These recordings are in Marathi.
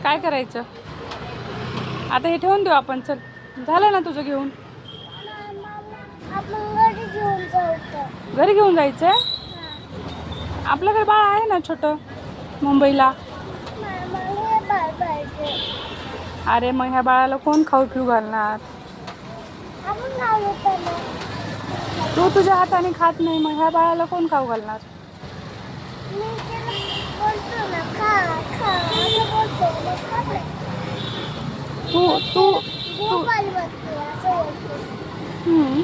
काय करायचं आता? हे ठेवून देऊ आपण. चल, झालं ना तुझं घेऊन? आपण घरी घेऊन जाऊ. घरी घेऊन जायचं? आपल्याकडे बाळ आहे ना छोटं मुंबईला. अरे मग ह्या बाळाला कोण खाऊ पिऊ घालणार? तू तुझ्या हाताने खात नाही, मग ह्या बाळाला कोण खाऊ घालणार? तू तू तू हम्म.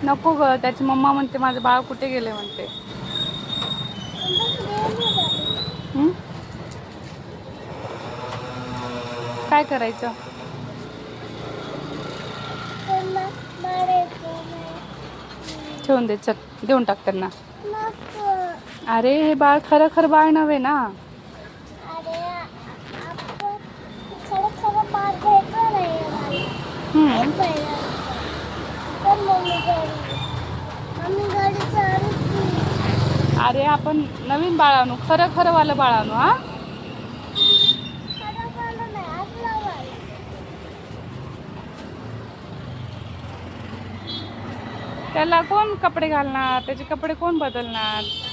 नको ग, त्याची मम्मा म्हणते माझं बाळ कुठे गेले म्हणते. हम्म? काय करायचं? ठेवून दे. चल, देऊन टाक त्यांना. अरे हे बाळ खरं खरं बाळ नव्हे ना. अरे आपण नवीन बाळ आणू, खरं खरं वालं बाळ आणू. हा, त्याला कोण कपडे घालणार? त्याचे कपडे कोण बदलणार?